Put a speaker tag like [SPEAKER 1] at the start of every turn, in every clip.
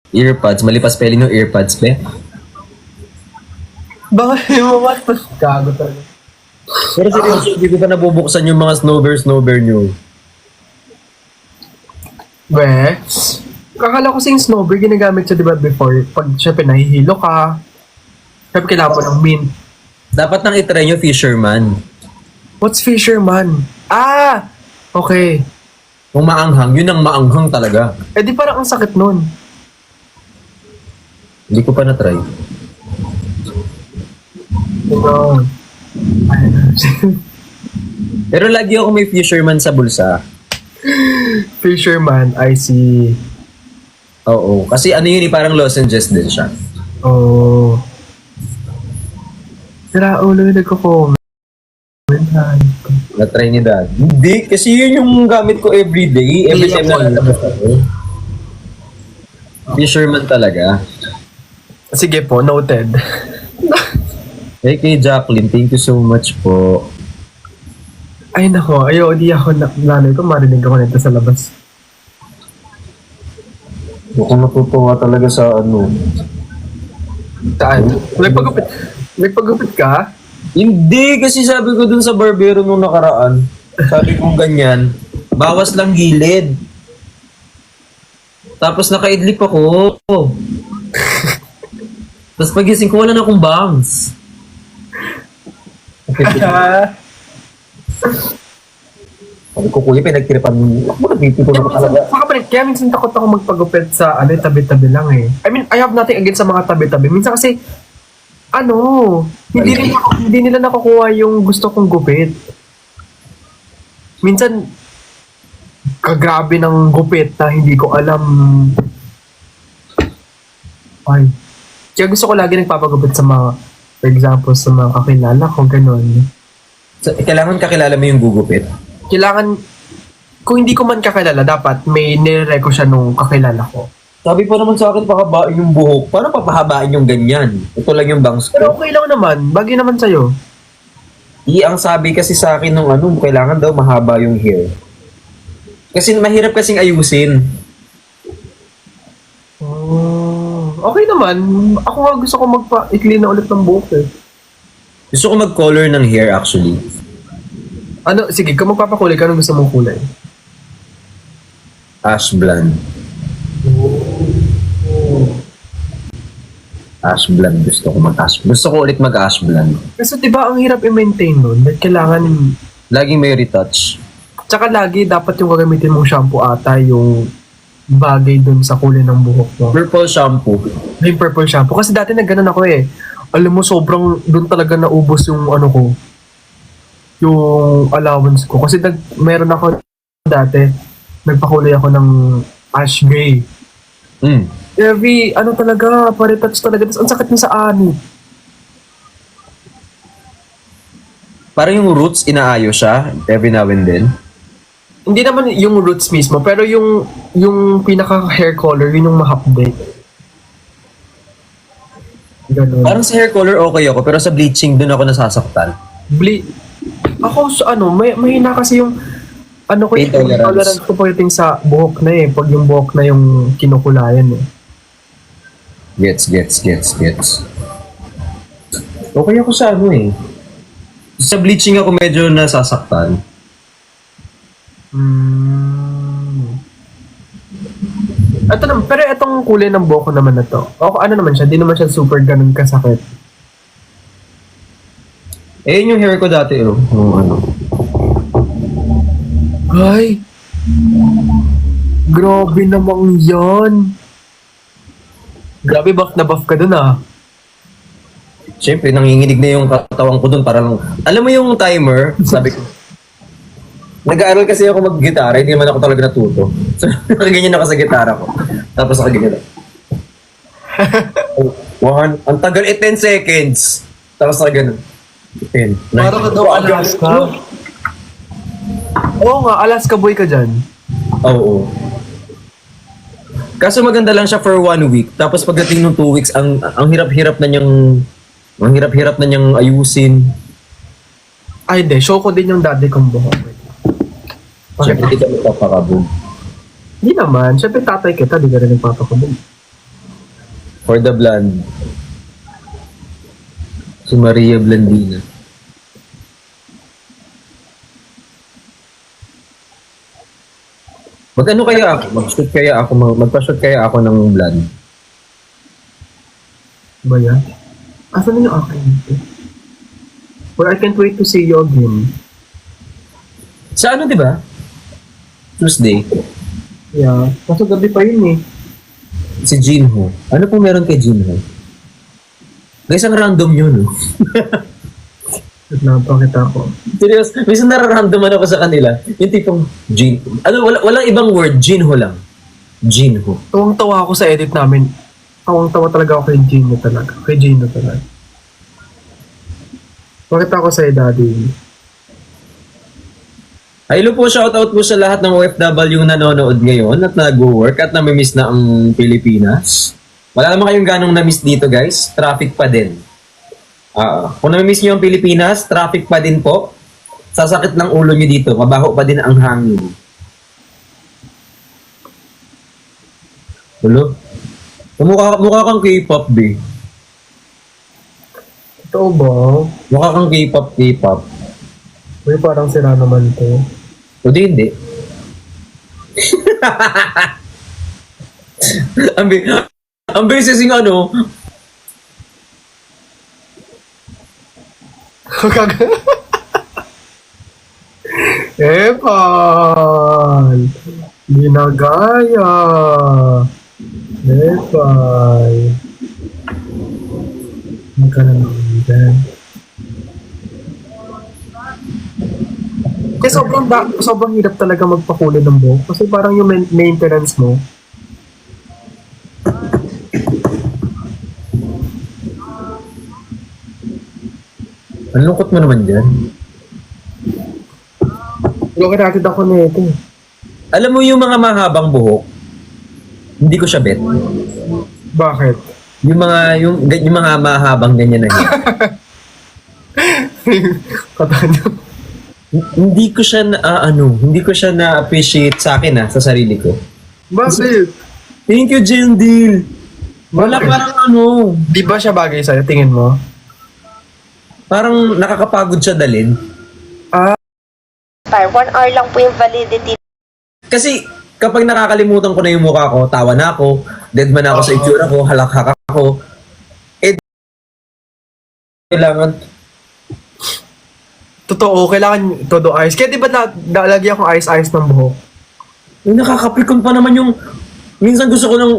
[SPEAKER 1] Earpods. Mali pa spelling ng earpods, be.
[SPEAKER 2] Bakit mo what? Gago talaga.
[SPEAKER 1] Pero seryoso, hindi ko pa nabubuksan yung mga snowbear nyo.
[SPEAKER 2] Be, kakala ko yung snowbear ginagamit siya diba before, pag syempre nahihilo ka, syempre kailangan mo ng mint.
[SPEAKER 1] Dapat nang itry nyo, fisherman.
[SPEAKER 2] What's fisherman? Ah! Okay.
[SPEAKER 1] Kung maanghang, yun ang maanghang talaga.
[SPEAKER 2] Eh di parang ang sakit nun.
[SPEAKER 1] Hindi ko pa na-try.
[SPEAKER 2] Ano?
[SPEAKER 1] Pero lagi ako may fisherman sa bulsa.
[SPEAKER 2] Fisherman, I see.
[SPEAKER 1] Oo. Kasi ano yun, parang lozenges din siya.
[SPEAKER 2] Oh. Sira ulo yung nagko-comment.
[SPEAKER 1] Na-try ni Dad. Hindi, kasi yun yung gamit ko everyday. Every time na natabas ako. Fisherman talaga.
[SPEAKER 2] Sige po, noted.
[SPEAKER 1] Hey, kay Jacqueline, thank you so much po.
[SPEAKER 2] Ay nako, di ako nanay ko marinig ako nito sa labas.
[SPEAKER 1] Mukhang natutuwa talaga sa ano.
[SPEAKER 2] Saan? Nagpagupit ka?
[SPEAKER 1] Hindi, kasi sabi ko dun sa barbero nung nakaraan, sabi ko ganyan, bawas lang gilid. Tapos nakaidlip ako. Tapos pagising ko, wala na akong bangs. Sabi ko, kuya, pinagtiripan mo. Ako nagtitipon ako talaga.
[SPEAKER 2] Kaya minsan takot ako magpagupit sa tabi-tabi lang eh. I mean, I have nothing against sa mga tabi-tabi. Minsan kasi, hindi nila nakukuha yung gusto kong gupit. Minsan, kagrabe ng gupit na hindi ko alam. Ay. Kaya gusto ko lagi nagpapagupit sa mga, for example, sa mga kakilala ko, ganun.
[SPEAKER 1] So, kailangan kakilala mo yung gugupit.
[SPEAKER 2] Kailangan, kung hindi ko man kakilala, dapat may nire-reco siya nung kakilala ko.
[SPEAKER 1] Sabi pa naman sa akin, pahabain yung buhok. Paano papahabain yung ganyan? Ito lang yung bangs
[SPEAKER 2] Pero
[SPEAKER 1] ko.
[SPEAKER 2] okay lang naman, bagay naman sa'yo.
[SPEAKER 1] Ang sabi kasi sa akin nung kailangan daw mahaba yung hair. Kasi mahirap kasing ayusin.
[SPEAKER 2] Oh, okay naman. Ako nga gusto ko magpa-ikli na ulit ng buhok eh.
[SPEAKER 1] Gusto ko mag-color ng hair actually.
[SPEAKER 2] Sige, kung magpapakulay ka, anong gusto mong kulay?
[SPEAKER 1] Ash blonde. Ash blonde. Gusto ko ulit mag-ash blonde.
[SPEAKER 2] Kasi diba ang hirap i-maintain nun? Dahil kailangan,
[SPEAKER 1] Laging may retouch.
[SPEAKER 2] tsaka lagi dapat yung gagamitin mong shampoo ata yung bagay dun sa kulay ng buhok mo.
[SPEAKER 1] Purple shampoo.
[SPEAKER 2] Yung purple shampoo. Kasi dati nagganon ako eh. Alam mo, sobrang dun talaga naubos yung yung allowance ko. Kasi meron ako dati, nagpakulay ako ng ash gray. Every, talaga, pare-touch talaga. Tapos ang sakit niya sa ani.
[SPEAKER 1] Parang yung roots, inaayos siya every now and then.
[SPEAKER 2] Hindi naman yung roots mismo, pero yung pinaka-hair color, yun yung mahapde. Ganun.
[SPEAKER 1] Parang sa hair color okay ako, pero sa bleaching dun ako nasasaktan.
[SPEAKER 2] Ako, mahina kasi yung
[SPEAKER 1] Pain tolerance.
[SPEAKER 2] tolerance ko pagdating sa buhok na eh. Pag yung buhok na yung kinukulayan eh.
[SPEAKER 1] Gets. Okay ako sa sa bleaching ako medyo nasasaktan.
[SPEAKER 2] Pero itong kulay ng buhok ko naman na to. Naman siya, di naman siya super ganun kasakit.
[SPEAKER 1] Yun yung hair ko dati,
[SPEAKER 2] Ay! Grabe namang yan! Grabe, buff na buff ka dun ah.
[SPEAKER 1] Siyempre, nanginginig na yung katawan ko dun. Parang, alam mo yung timer? Sabi ko, nag-aaral kasi ako mag-gitara, hindi naman ako talaga natuto. So, nakaganyan ako sa gitara ko. Tapos nakaganyan ako. Ang tagal, 10 seconds. Tapos nakaganyan. 10.
[SPEAKER 2] Parang ka daw Alaska. Oo nga, Alaska boy ka dyan.
[SPEAKER 1] Oo. Kaso maganda lang siya for 1 week. Tapos pagdating ng 2 weeks, ang hirap-hirap na niyang ayusin.
[SPEAKER 2] Ay, hindi. Show ko din yung dati kong buhok.
[SPEAKER 1] Siyempre, hindi ka magpapakabog.
[SPEAKER 2] Hindi naman. Siyempre, tatay kita. Di ka rin nagpapakabog.
[SPEAKER 1] For the blonde. Si Maria Blandina. Mag-ano kaya ako? Mag-shoot kaya ako? Magpa-shoot kaya ako ng blonde?
[SPEAKER 2] Ba yan? Asan na yung akin? Well, I can't wait to see you again.
[SPEAKER 1] Sa ano, di ba? Tuesday.
[SPEAKER 2] Yeah. Kaso gabi pa yun eh.
[SPEAKER 1] Si Jinho. Ano po meron kay Jinho? Guys, ang random yun. No?
[SPEAKER 2] Napakita ko.
[SPEAKER 1] Serious, minsan nararamdaman ako sa kanila. Yung tipong Jin. Ano, walang ibang word. Jinho lang. Jinho.
[SPEAKER 2] Tawang-tawa ako sa edit namin. Tawang-tawa talaga ako kay Gino talaga. Kay Gino talaga. Bakit ako sa'yo, Daddy?
[SPEAKER 1] Hello po, shoutout po sa lahat ng OFW na nanonood ngayon at nag-work at namimiss na ang Pilipinas. Wala naman kayong ganong na-miss dito, guys. Traffic pa din. Kung namimiss nyo ang Pilipinas, traffic pa din po. Sasakit ng ulo nyo dito. Mabaho pa din ang hangin. Hello? Mukha kang K-pop, B.
[SPEAKER 2] Totoo ba?
[SPEAKER 1] Mukha kang K-pop.
[SPEAKER 2] Uy, parang sila naman to.
[SPEAKER 1] O di, hindi. ang bilis kasing ano,
[SPEAKER 2] Epal! Ginagaya! Epal! Magkano naman dyan? Kasi sobrang hirap talaga magpakulay ng buhok. Kasi parang yung maintenance mo,
[SPEAKER 1] ang lungkot mo naman dyan.
[SPEAKER 2] located ako nito.
[SPEAKER 1] Alam mo yung mga mahabang buhok, hindi ko siya bet.
[SPEAKER 2] Bakit?
[SPEAKER 1] Yung mga mahabang ganyan na yan.
[SPEAKER 2] Katanya.
[SPEAKER 1] Hindi ko siya hindi ko siya na-appreciate sa akin sa sarili ko.
[SPEAKER 2] Bakit?
[SPEAKER 1] Thank you, Jendil. Wala
[SPEAKER 2] Bakit?
[SPEAKER 1] parang ano,
[SPEAKER 2] Di ba siya bagay sa'yo? Tingin mo?
[SPEAKER 1] parang nakakapagod siya dalhin.
[SPEAKER 3] Par, 1 hour lang po yung validity.
[SPEAKER 1] Kasi kapag nakakalimutan ko na yung mukha ko, tawa na ako, dead man ako sa itsura ko, halakhak ako, kailangan,
[SPEAKER 2] Totoo, kailangan todo ayos. Kaya di ba nalagyan akong ayos-ayos ng buhok?
[SPEAKER 1] nakakapikon pa naman yung, minsan gusto ko lang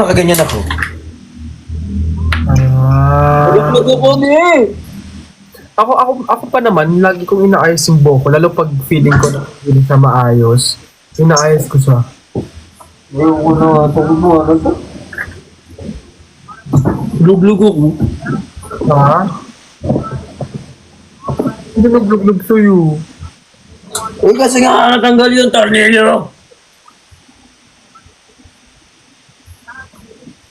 [SPEAKER 1] nakaganyan ako. Luto ko ni.
[SPEAKER 2] Ako pa naman, lagi kong inaayos yung buhok ko, lalo pag feeling ko na hindi siya maayos. Inaayos ko siya.
[SPEAKER 1] Luglug ako.
[SPEAKER 2] Ha? Hindi nagluglog sa'yo.
[SPEAKER 1] Kasi nga natanggal yung tornilyo.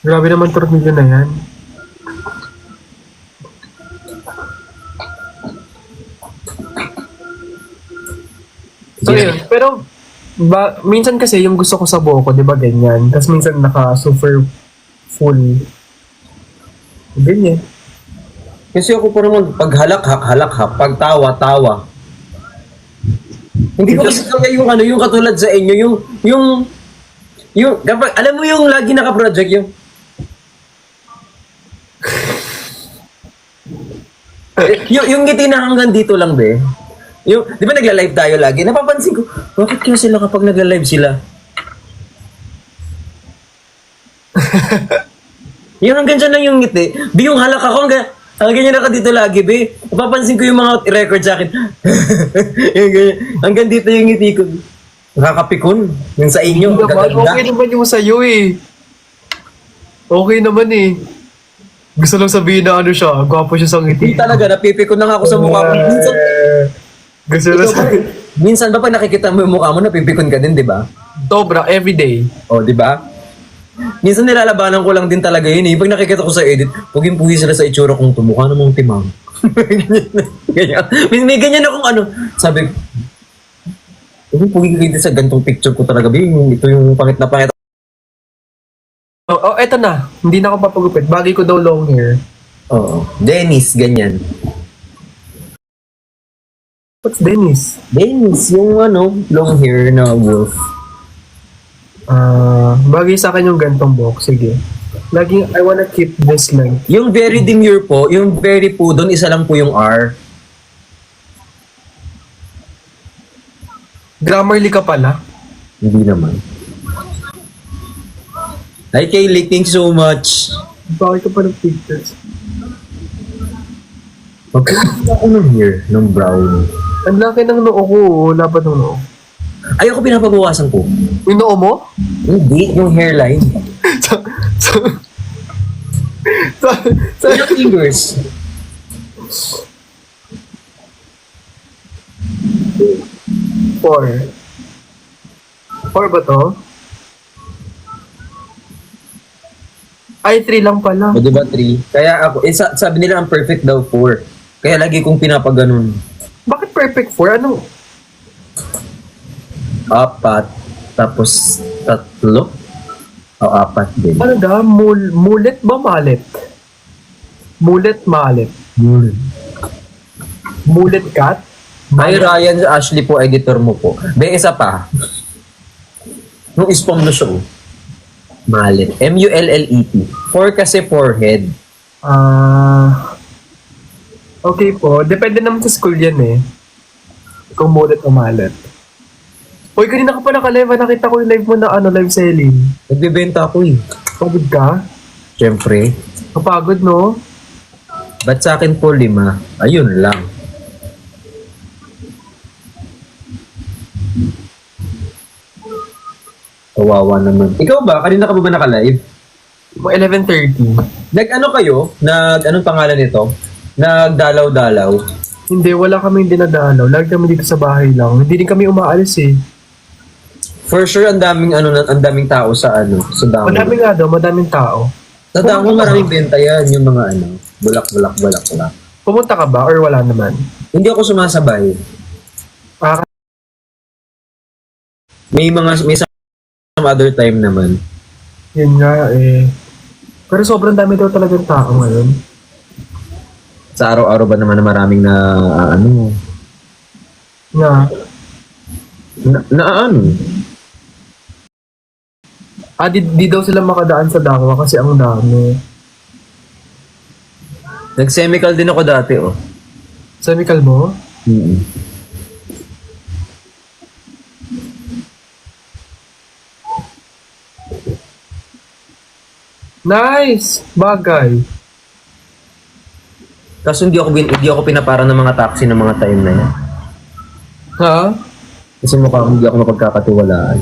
[SPEAKER 2] Grabe naman tornilyo na yan. So yun, pero minsan kasi yung gusto ko sa buhok ko, di ba ganyan? Tapos minsan naka-super full. Ganyan.
[SPEAKER 1] Kasi ako pa naman, pag halakhak, pag tawa. Hindi ko kasi kaya yung yung katulad sa inyo, yung kapag, alam mo yung lagi naka-project yung ngiti na hanggang dito lang, be. Yung, di ba nagla-live tayo lagi? Napapansin ko, bakit kaya sila kapag nagla-live sila? Yung hanggang dyan lang yung ngiti. Di yung halak ako hanggang ganyan ako dito lagi, be. Napapansin ko yung mga record sa akin. Yung ganyan. Hanggang dito yung ngiti ko. Nakakapikon. Yung sa inyo.
[SPEAKER 2] Okay naman yung sa'yo eh. Okay naman eh. Gusto lang sabihin na ano siya, gwapo siya sa ngiti.
[SPEAKER 1] Hindi talaga, napipikon na nga ako sa mukha ko. Minsan,
[SPEAKER 2] Gusto lang sabihin.
[SPEAKER 1] minsan ba pag nakikita mo yung mukha mo, napipikon ka din, di ba?
[SPEAKER 2] Sobra, everyday.
[SPEAKER 1] O, di ba? Minsan nilalabanan ko lang din talaga yun eh. Pag nakikita ko sa edit, puging-pugi sila sa itsura kong tumukha namang timang. Ganyan. May ganyan akong ano. Sabi, puging-pugi ka sa gantong picture ko talaga. Ito yung pangit na pangit
[SPEAKER 2] Oh, eto na. Hindi na ako papagupit. Bagay ko daw long hair.
[SPEAKER 1] Oo. Dennis, ganyan.
[SPEAKER 2] What's Dennis?
[SPEAKER 1] Dennis, yung long hair na wolf.
[SPEAKER 2] Bagay sa akin yung gantong buhok. Sige. Laging, I wanna keep this length.
[SPEAKER 1] Yung very demure po, yung very po, doon isa lang po yung R.
[SPEAKER 2] Grammarly ka pala.
[SPEAKER 1] Hindi naman. Hi Kaylee, thank you so much.
[SPEAKER 2] Bakit ka pa ng pictures?
[SPEAKER 1] Magkakaroon ako ng hair, ng brown.
[SPEAKER 2] Ang laki ng noo ko. Wala pa ng noo.
[SPEAKER 1] Ayoko pinapabawasan ko.
[SPEAKER 2] Yung noo mo?
[SPEAKER 1] Hindi, yung hairline.
[SPEAKER 2] so, so, so, so,
[SPEAKER 1] Ilang fingers?
[SPEAKER 2] Four. Four ba to? Ay, 3 lang pala.
[SPEAKER 1] O diba 3? Kaya ako, sabi nila ang perfect daw 4. Kaya lagi kong pinapaganon.
[SPEAKER 2] Bakit perfect 4? Ano?
[SPEAKER 1] 4, tapos 3. O 4 din.
[SPEAKER 2] Ano da? Mulet ba malet? Mulet malet. Mulet cat?
[SPEAKER 1] Hi Ryan, Ashley po, editor mo po. Be, isa pa. Nung spam na siya. Mallet. M-U-L-L-E-T. 4 kasi forehead.
[SPEAKER 2] Okay po. Depende naman sa school yan eh. Kung mulet o malet. Uy, kanina ka pa naka-live. Nakita ko yung live mo na live selling.
[SPEAKER 1] Nagbibenta ako eh.
[SPEAKER 2] Pagod ka?
[SPEAKER 1] Siyempre.
[SPEAKER 2] Kapagod, no?
[SPEAKER 1] Ba't sa akin po 5? Ayun lang. Kawawa naman. Ikaw ba? Kanina ka ba naka-live?
[SPEAKER 2] 11:30.
[SPEAKER 1] Anong pangalan nito? Nagdalaw-dalaw.
[SPEAKER 2] Hindi, wala kaming dinadalaw. Lagi kami dito sa bahay lang. Hindi din kami umaalis eh.
[SPEAKER 1] For sure, ang daming tao sa Dango.
[SPEAKER 2] Madami nga daw, madaming tao.
[SPEAKER 1] Sa Dango, maraming benta yan, yung mga bulak.
[SPEAKER 2] Pumunta ka ba or wala naman?
[SPEAKER 1] Hindi ako sumasabay.
[SPEAKER 2] Ah,
[SPEAKER 1] May some other time naman.
[SPEAKER 2] yun nga eh. Pero sobrang dami daw talagang tao ngayon.
[SPEAKER 1] Sa araw-araw ba naman na maraming
[SPEAKER 2] Nga. Di daw sila makadaan sa Dangwa kasi ang dami.
[SPEAKER 1] Nag-semical din ako dati, oh.
[SPEAKER 2] Semical mo?
[SPEAKER 1] Mm-mm.
[SPEAKER 2] Nice! Bagay.
[SPEAKER 1] Kaso hindi ako pinapara ng mga taxi ng mga time na yan.
[SPEAKER 2] Ha?
[SPEAKER 1] Kasi mukhang hindi ako mapagkakatiwalaan.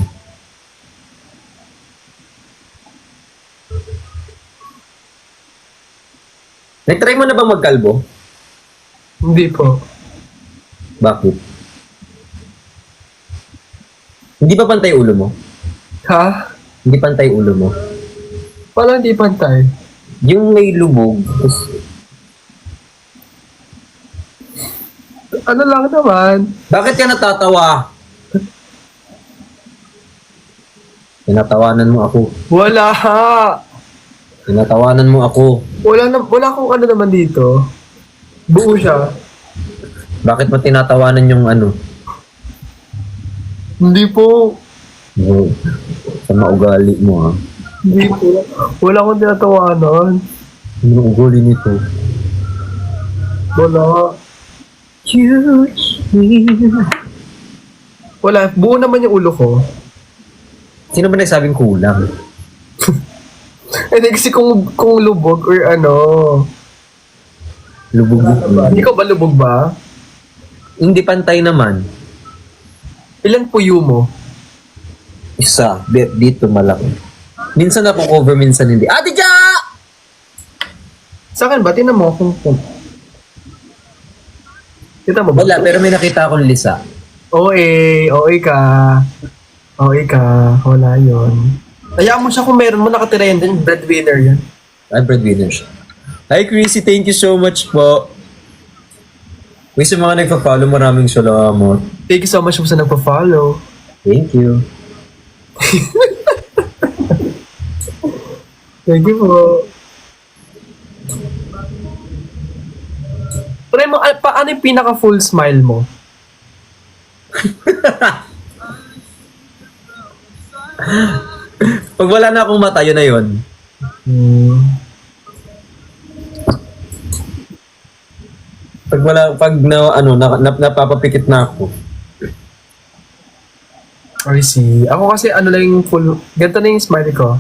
[SPEAKER 1] Nag-try mo na bang magkalbo?
[SPEAKER 2] Hindi po.
[SPEAKER 1] Bakit? Hindi pa pantay ulo mo?
[SPEAKER 2] Ha?
[SPEAKER 1] Hindi pantay ulo mo?
[SPEAKER 2] Wala, hindi pantay.
[SPEAKER 1] Yung may lubog,
[SPEAKER 2] Ano lang naman?
[SPEAKER 1] bakit ka natatawa? Tinatawanan mo ako.
[SPEAKER 2] Wala!
[SPEAKER 1] Tinatawanan mo ako.
[SPEAKER 2] Wala akong ano naman dito. Buo siya.
[SPEAKER 1] Bakit mo tinatawanan yung
[SPEAKER 2] Hindi po.
[SPEAKER 1] Sa maugali mo,
[SPEAKER 2] Hindi po. Wala akong tinatawanan.
[SPEAKER 1] Ano ang ugali nito?
[SPEAKER 2] Wala. Wala. Buo naman yung ulo ko.
[SPEAKER 1] Sino ba nagsabing kulang?
[SPEAKER 2] Eh, kasi kung lubog or
[SPEAKER 1] Lubog
[SPEAKER 2] Hindi ko ba lubog ba?
[SPEAKER 1] Hindi pantay naman.
[SPEAKER 2] Ilan puyo mo?
[SPEAKER 1] Isa. Dito malaki. Minsan ako cover, minsan hindi. Ate Ja!
[SPEAKER 2] Sa akin ba? Tinan mo kung... Kita mo ba?
[SPEAKER 1] Wala, pero may nakita akong lisa.
[SPEAKER 2] OA ka. OA ka. Wala yun. Hayaan mo siya kung meron mo nakatira yan din. Breadwinner yan.
[SPEAKER 1] Ay, breadwinner siya. Hi, Chrissy. Thank you so much po. Uy, sa mga nagpa-follow, maraming salamat.
[SPEAKER 2] Thank you so much po sa nagpa-follow.
[SPEAKER 1] Thank you.
[SPEAKER 2] Thank you po. Try mo, paano yung pinaka-full smile mo?
[SPEAKER 1] Pag wala na akong mata, yun na yun. Pag napapapikit na ako.
[SPEAKER 2] I see. Ako kasi ano lang yung full, ganito na yung smile ko.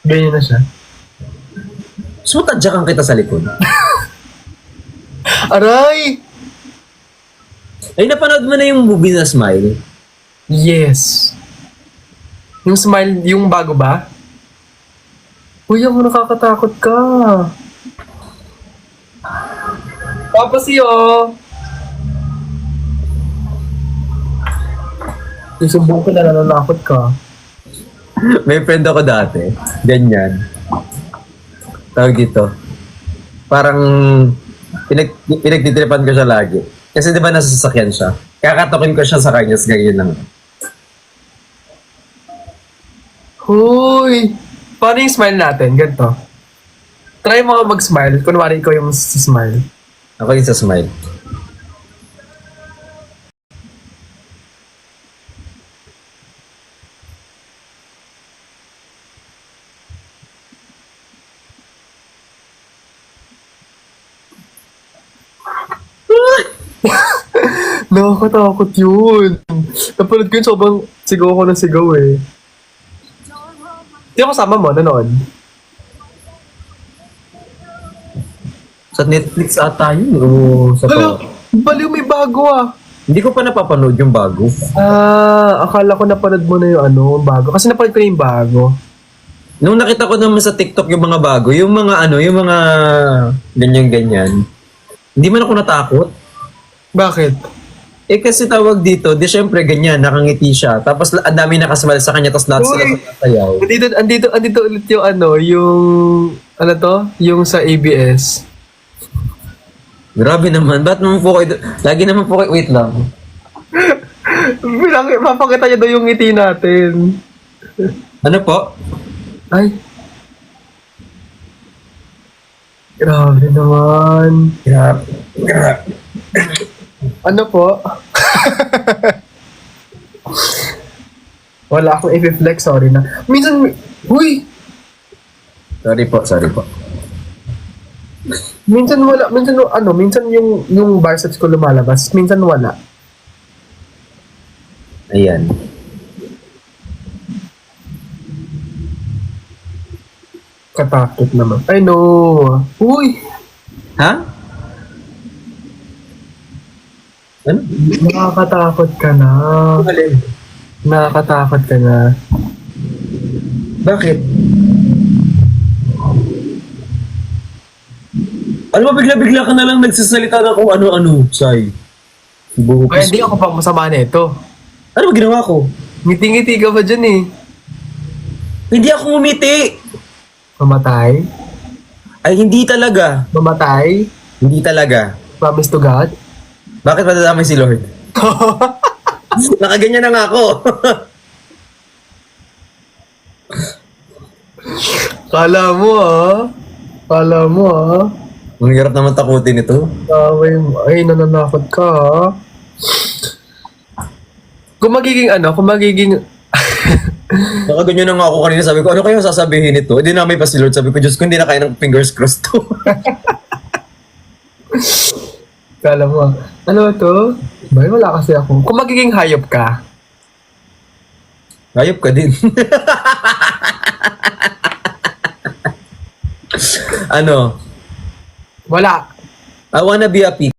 [SPEAKER 2] Ganyan na siya.
[SPEAKER 1] So, tadyakan kita sa likod.
[SPEAKER 2] Aray!
[SPEAKER 1] Ay, napanood mo na yung movie na Smile?
[SPEAKER 2] Yes. Yung smile, yung bago ba? Uy, ako nakakatakot ka. Tapos yun. Isumbong ko na nananakot ka.
[SPEAKER 1] May friend ako dati. Ganyan. Tawag dito. Parang pinagtitripan ko siya lagi. Kasi di ba nasa sasakyan siya? Kakatokin ko siya sa kanya, ganyan lang.
[SPEAKER 2] Huy! Paano yung smile natin? Ganito. Try mo mag-smile. Kunwari ikaw yung smile.
[SPEAKER 1] Ako yung sa Smile.
[SPEAKER 2] Nakakatakot yun. Napanood ko yun, sobrang sigaw ako ng sigaw eh. Hindi ako kasama mo, nanood.
[SPEAKER 1] Sa Netflix ata yun. O sa
[SPEAKER 2] Hala, baliw may bago ah.
[SPEAKER 1] Hindi ko pa napapanood yung bago.
[SPEAKER 2] Akala ko napanood mo na yung bago. Kasi napanood ko na yung bago.
[SPEAKER 1] Nung nakita ko naman sa TikTok yung mga bago, yung mga yung mga ganyan-ganyan, hindi man ako natakot.
[SPEAKER 2] Bakit?
[SPEAKER 1] Eh kasi tawag dito, di syempre ganyan, nakangiti siya. Tapos ang dami nakasmile sa kanya, tapos lahat sila
[SPEAKER 2] Uy!
[SPEAKER 1] sasayaw.
[SPEAKER 2] Andito ulit yung yung sa ABS.
[SPEAKER 1] Grabe naman, ba't naman po kayo, lagi naman po kayo, wait lang.
[SPEAKER 2] Mapakita niya daw yung ngiti natin.
[SPEAKER 1] Ano po?
[SPEAKER 2] Ay. Grabe naman.
[SPEAKER 1] Grabe.
[SPEAKER 2] Ano po? Wala akong i-flex, sorry na. Minsan, huy!
[SPEAKER 1] Sorry po.
[SPEAKER 2] Minsan wala, minsan yung biceps ko lumalabas, minsan wala.
[SPEAKER 1] Ayan.
[SPEAKER 2] Katakot naman. I know. Uy!
[SPEAKER 1] Ha? Ano?
[SPEAKER 2] Nakakatakot ka na.
[SPEAKER 1] Alin?
[SPEAKER 2] Nakakatakot ka na.
[SPEAKER 1] Bakit? Ano ba bigla-bigla ka na lang nagsasalita na kung ano-ano, Sai?
[SPEAKER 2] Kaya hindi ako pang masama nito.
[SPEAKER 1] Ano ba ginawa ko?
[SPEAKER 2] Ngiti-ngiti ka ba dyan eh?
[SPEAKER 1] Hindi ako ngumiti!
[SPEAKER 2] Mamatay?
[SPEAKER 1] Ay, hindi talaga.
[SPEAKER 2] Mamatay?
[SPEAKER 1] Hindi talaga.
[SPEAKER 2] Promise to God?
[SPEAKER 1] Bakit madadamay si Lord? Nakaganyan na nga ako.
[SPEAKER 2] Kala mo ah.
[SPEAKER 1] Ang hirap naman takutin ito.
[SPEAKER 2] Ay, nananakot ka ah. Kung magiging
[SPEAKER 1] Nakaganyan na nga ako kanina. Sabi ko, ano kaya sasabihin nito? Hindi na may pa si Lord. Sabi ko, Diyos ko, hindi na kaya ng fingers crossed to.
[SPEAKER 2] Kala mo ah. Ano to? Bay, wala kasi ako. Kung magiging hayop ka,
[SPEAKER 1] Hayop ka din. Ano?
[SPEAKER 2] wala.
[SPEAKER 1] I wanna be a pig.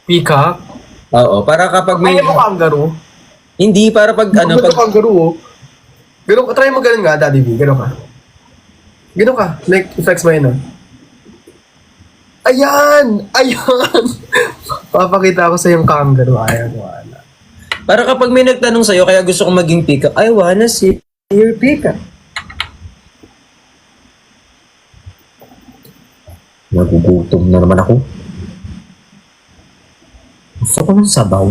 [SPEAKER 2] Peacock?
[SPEAKER 1] Oo, para kapag may...
[SPEAKER 2] Kaya mo kangaroo?
[SPEAKER 1] Hindi, para pag ano...
[SPEAKER 2] Ano
[SPEAKER 1] Pag,
[SPEAKER 2] kangaroo? Ganun, try mo ganun nga, Daddy B. Ganun ka. Ganun ka. Like, flex mo yun ah. Ayan! Papakita ko sa yung kangaroo. Ayan, wala.
[SPEAKER 1] para kapag may nagtanong sa'yo, kaya gusto ko maging peacock, I wanna see your peacock. Nagugutom na naman ako. Gusto ko ng sabaw.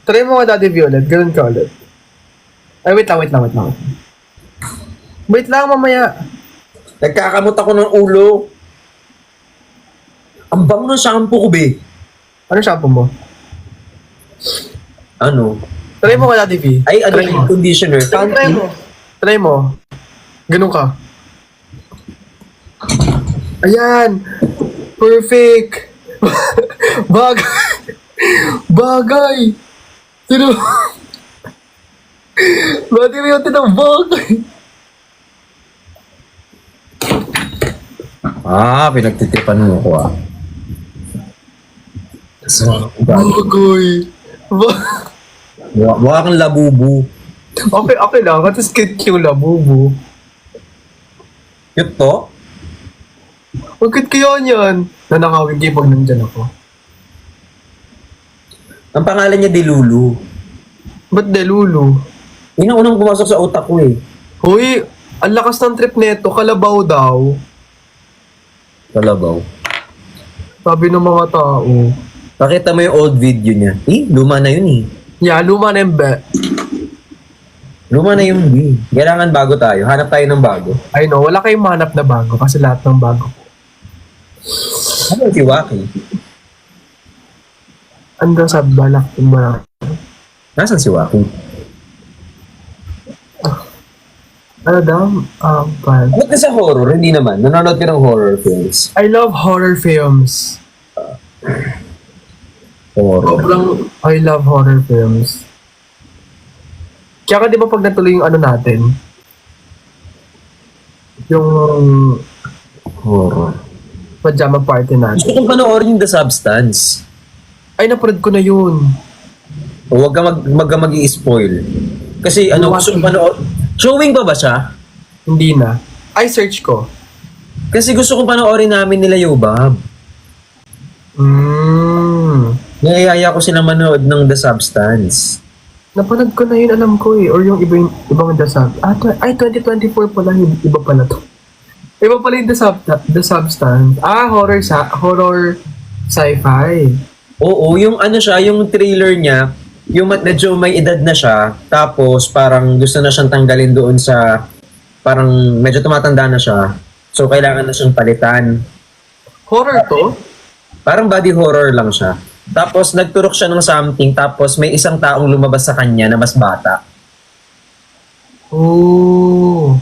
[SPEAKER 2] Try mo nga Daddy Violet, ganun ka ulit. Ay, wait lang. Wait lang, mamaya.
[SPEAKER 1] Nagkakamot ako ng ulo. Ang bango ng shampoo ko, be.
[SPEAKER 2] Ano shampoo mo?
[SPEAKER 1] Ano?
[SPEAKER 2] Try mo nga Daddy V.
[SPEAKER 1] Ay, ano
[SPEAKER 2] Try mo.
[SPEAKER 1] yung conditioner?
[SPEAKER 2] Try mo. Try mo. Ganun ka. Ayan. Perfect. Bagay. Sino? Daddy V, ng bagay.
[SPEAKER 1] Pinagtitipan mo ko, So,
[SPEAKER 2] Bagay.
[SPEAKER 1] mukha kang labubu.
[SPEAKER 2] Okay lang. At least cute yung labubo.
[SPEAKER 1] Cute to?
[SPEAKER 2] Bakit kaya yan? Nanakawin kayo pag nandyan ako.
[SPEAKER 1] Ang pangalan niya Dilulu.
[SPEAKER 2] Ba't delulu?
[SPEAKER 1] Yun ang unang pumasok sa utak ko, eh.
[SPEAKER 2] Hoy, ang lakas ng trip neto. Kalabaw daw.
[SPEAKER 1] Kalabaw.
[SPEAKER 2] Sabi ng mga tao.
[SPEAKER 1] Pakita mo yung old video niya. Luma na yun, eh.
[SPEAKER 2] Yeah, luma na yung
[SPEAKER 1] Luma na yung Kailangan bago tayo. Hanap tayo ng bago.
[SPEAKER 2] I know, wala kayong manap na bago kasi lahat ng bago.
[SPEAKER 1] Ano si Waki?
[SPEAKER 2] Ando sa balak mo.
[SPEAKER 1] Nasaan si Waki?
[SPEAKER 2] Ano daw? Bad.
[SPEAKER 1] Ba't ka sa horror? Hindi naman. Nanonood ka ng horror films.
[SPEAKER 2] I love horror films.
[SPEAKER 1] Horror.
[SPEAKER 2] Sobrang I love horror films. Kaya ka di ba pag natuloy yung ano natin? Yung
[SPEAKER 1] Horror.
[SPEAKER 2] pajama party natin.
[SPEAKER 1] Gusto kong panoorin yung The Substance.
[SPEAKER 2] Ay, napanood ko na yun.
[SPEAKER 1] O huwag ka mag-i-spoil. Kasi gusto kong panoorin. Showing ba siya?
[SPEAKER 2] Hindi na. Ay, search ko.
[SPEAKER 1] Kasi gusto kong panoorin namin nila Yobab. Niyayaya ko sila manood ng The Substance.
[SPEAKER 2] Napanood ko na yun, alam ko eh. Or yung ibang The Substance. Ay, 2024 pala. Iba pala to. Iba pala yung The Substance. Horror sci-fi.
[SPEAKER 1] Oo, yung siya, yung trailer niya, yung medyo may edad na siya, tapos parang gusto na siyang tanggalin doon sa, parang medyo tumatanda na siya. So, kailangan na siyang palitan.
[SPEAKER 2] Horror to?
[SPEAKER 1] Parang body horror lang siya. Tapos, nagturok siya ng something, tapos may isang taong lumabas sa kanya na mas bata.
[SPEAKER 2] Oh.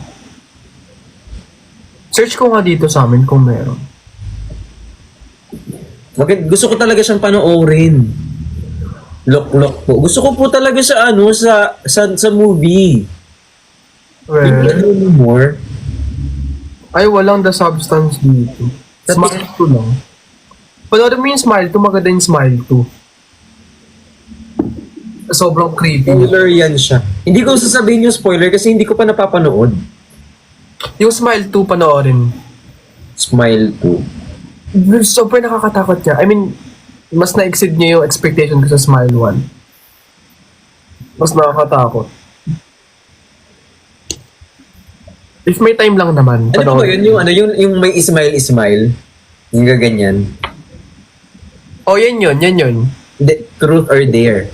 [SPEAKER 2] Search ko nga dito sa amin kung meron.
[SPEAKER 1] Bakit gusto ko talaga siyang panoorin. Look po. Gusto ko po talaga sa sa movie. Hindi
[SPEAKER 2] Well,
[SPEAKER 1] more.
[SPEAKER 2] ay walang The Substance dito. Smile 2 lang. Panoorin mo yung Smile 2, maganda yung Smile 2. Sobrang creepy.
[SPEAKER 1] Spoiler yan siya. Hindi ko sasabihin yung spoiler kasi hindi ko pa napapanood.
[SPEAKER 2] Yung Smile 2 panoorin.
[SPEAKER 1] Smile 2.
[SPEAKER 2] Super nakakatakot niya. I mean, mas na-exceed niya yung expectation ko sa Smile 1. Mas nakakatakot. If may time lang naman.
[SPEAKER 1] Ano ba yun? Yung may smile. Yung gaganyan.
[SPEAKER 2] Oh, yan yun.
[SPEAKER 1] Truth or Dare.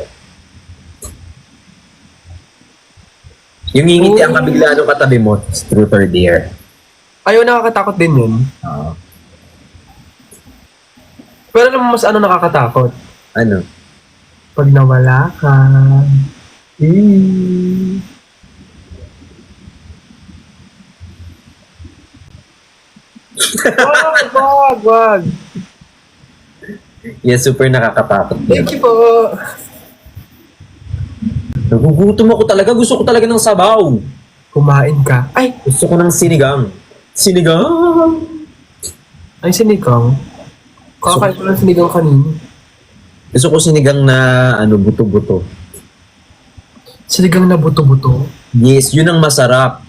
[SPEAKER 1] Yung ngingiti ang kabigla ng katabi mo. Truth or Dare.
[SPEAKER 2] Ayaw, nakakatakot din yun. Pero alam mo mas nakakatakot?
[SPEAKER 1] Ano?
[SPEAKER 2] Pag nawala ka. Wag.
[SPEAKER 1] Yes, super nakakatakot.
[SPEAKER 2] Thank you po.
[SPEAKER 1] Nagugutom ako talaga. Gusto ko talaga ng sabaw.
[SPEAKER 2] Kumain ka. Ay,
[SPEAKER 1] Gusto ko ng sinigang. Sinigang!
[SPEAKER 2] ay sinigang. Kakain ko lang sinigang kanina.
[SPEAKER 1] Gusto ko sinigang na buto-buto.
[SPEAKER 2] Sinigang na buto-buto.
[SPEAKER 1] Yes, yun ang masarap.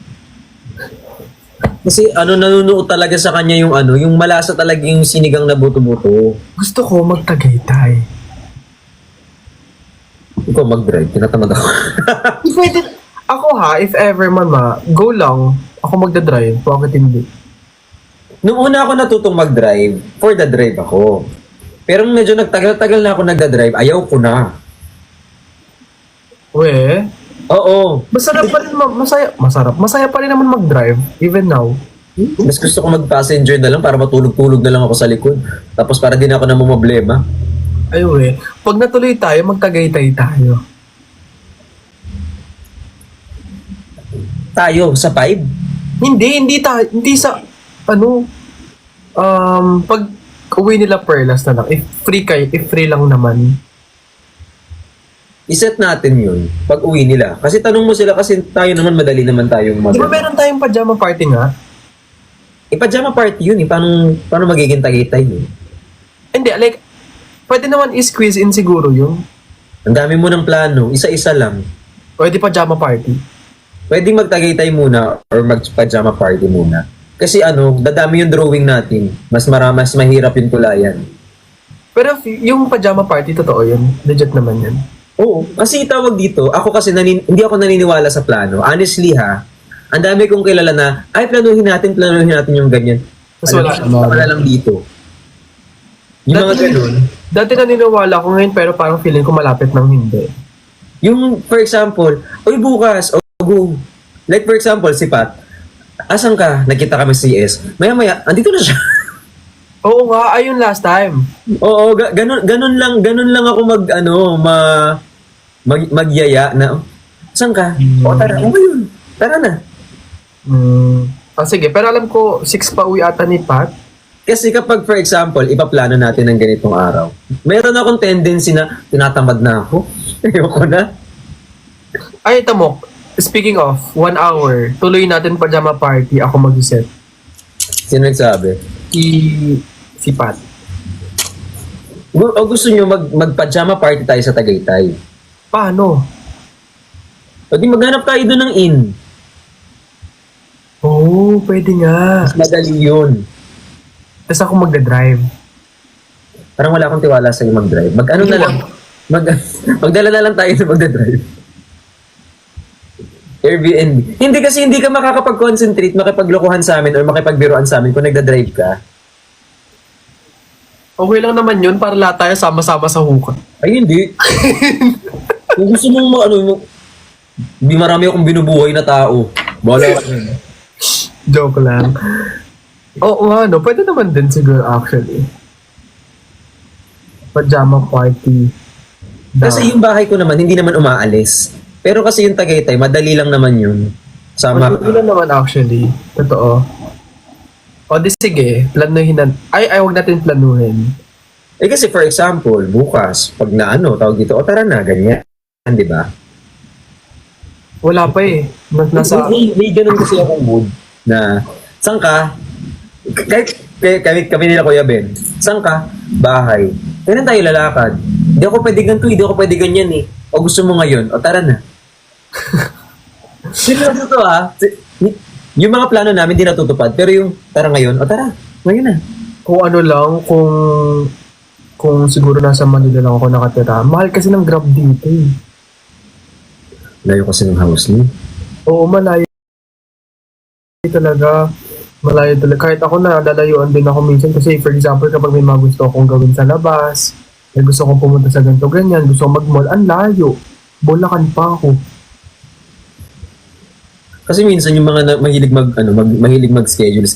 [SPEAKER 1] Kasi nanunuot talaga sa kanya yung malasa talaga yung sinigang na buto-buto.
[SPEAKER 2] Gusto ko magtagaytay.
[SPEAKER 1] Ikaw mag-drive, tinatamad ako.
[SPEAKER 2] Pwede. Ako if ever mama, go lang. Ako magdadrive. Bakit hindi?
[SPEAKER 1] Nung una ako natutong mag-drive, for the drive ako. Pero medyo nagtagal-tagal na ako nagda-drive, ayaw ko na.
[SPEAKER 2] We,
[SPEAKER 1] Oo.
[SPEAKER 2] masarap pa rin, masaya pa rin naman mag-drive, even now.
[SPEAKER 1] Mas gusto ko mag-passenger na lang para matulog-tulog na lang ako sa likod. Tapos para din ako na problema.
[SPEAKER 2] Ay, we, pag natuloy tayo, magtagaytay tayo.
[SPEAKER 1] Tayo, sa 5?
[SPEAKER 2] Hindi sa, pag uwi nila Perlas na lang, if free lang naman.
[SPEAKER 1] Iset natin yun pag uwi nila. Kasi tanong mo sila kasi tayo naman madali naman tayong
[SPEAKER 2] Di ba meron tayong pajama party nga?
[SPEAKER 1] Pajama party yun eh. Paano magiging tagaytay yun?
[SPEAKER 2] Hindi, like, pwede naman i-squeeze in siguro yun.
[SPEAKER 1] Ang dami mo ng plano, isa-isa lang.
[SPEAKER 2] Pwede pajama party.
[SPEAKER 1] Pwedeng magtagaytay muna or mag-pajama party muna. Kasi dadami yung drawing natin. Mas mahirap yung tulayan.
[SPEAKER 2] Pero yung pajama party, totoo yun. Legit naman yan.
[SPEAKER 1] Oo. Kasi tawag dito, ako kasi hindi ako naniniwala sa plano. Honestly ang dami kong kilala na, ay planuhin natin yung ganyan.
[SPEAKER 2] Mas wala.
[SPEAKER 1] Wala lang dito. Yung mga ganun.
[SPEAKER 2] Dati naniniwala ko ngayon pero parang feeling ko malapit nang hindi.
[SPEAKER 1] Yung, for example, oy bukas, go. Like for example, si Pat, asan ka? Nakita kami sa CS. Maya-maya, andito na siya.
[SPEAKER 2] Oo nga, ayun last time.
[SPEAKER 1] Oo, ganun lang ako magyaya na, asan ka? O tara, yun. Tara na.
[SPEAKER 2] Sige, pero alam ko, 6 pa uwi ata ni Pat.
[SPEAKER 1] Kasi kapag, for example, ipaplano natin ng ganitong araw, meron akong tendency na tinatamad na ako. Ayoko na.
[SPEAKER 2] Ay, tamo. Speaking of, 1 hour, tuloy natin pajama party, ako mag-set.
[SPEAKER 1] Sino nagsabi?
[SPEAKER 2] Si Pat.
[SPEAKER 1] O gusto nyo mag-pajama party tayo sa Tagaytay?
[SPEAKER 2] Paano?
[SPEAKER 1] O di maghanap tayo doon ng inn.
[SPEAKER 2] Oo, pwede nga.
[SPEAKER 1] Mas madali yun.
[SPEAKER 2] Tapos ako magdadrive.
[SPEAKER 1] Parang wala akong tiwala sa'yo mag-drive. Mag-ano na lang. Magdala na lang tayo na magdadrive. Airbnb. Hindi kasi hindi ka makakapag-concentrate, makipaglokohan sa amin or makipagbiruan sa amin kung nagdadrive ka.
[SPEAKER 2] Okay lang naman yun para lahat tayo sama-sama sa hukat.
[SPEAKER 1] Ay, hindi. Kung gusto mong hindi marami akong binubuhay na tao. Bala ka yun.
[SPEAKER 2] Joke lang. Oo nga, pwede naman din siguro actually. Pajama party.
[SPEAKER 1] Kasi yung bahay ko naman, hindi naman umaalis. Pero kasi yung Tagaytay, madali lang naman yun. Sama
[SPEAKER 2] Madali lang naman actually. Totoo. O di sige, planuhin na. Ay, wag natin planuhin.
[SPEAKER 1] Eh kasi for example, bukas, pag tawag dito, o tara na, ganyan. Di ba?
[SPEAKER 2] Wala pa eh. Nasa...
[SPEAKER 1] May ganun kasi akong mood na, saan ka? Kahit kami nila Kuya Ben, saan ka? Bahay. Kailan tayo lalakad? Hindi ako pwede ganito, hindi ako pwede ganyan eh. O gusto mo ngayon, o tara na. Seryoso to yung mga plano namin di natutupad, pero yung tara ngayon, o tara, ngayon na.
[SPEAKER 2] Kung ano lang, kung siguro nasa Manila lang ako nakatira. Mahal kasi ng Grab dito eh.
[SPEAKER 1] Layo kasi ng house niyo.
[SPEAKER 2] Oo, malayo talaga. Malayo talaga. Kahit ako na, lalayuan din ako minsan. Kasi for example, kapag may mga gusto akong gawin sa labas, may gusto kong pumunta sa ganito, ganyan, gusto kong mag-mall, ang layo. Bulacan pa ako.
[SPEAKER 1] Kasi minsan yung mga mahilig mahilig mag-schedule.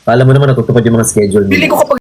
[SPEAKER 1] Kala mo naman natutupad yung mga schedule nila.
[SPEAKER 2] Pili ko kapag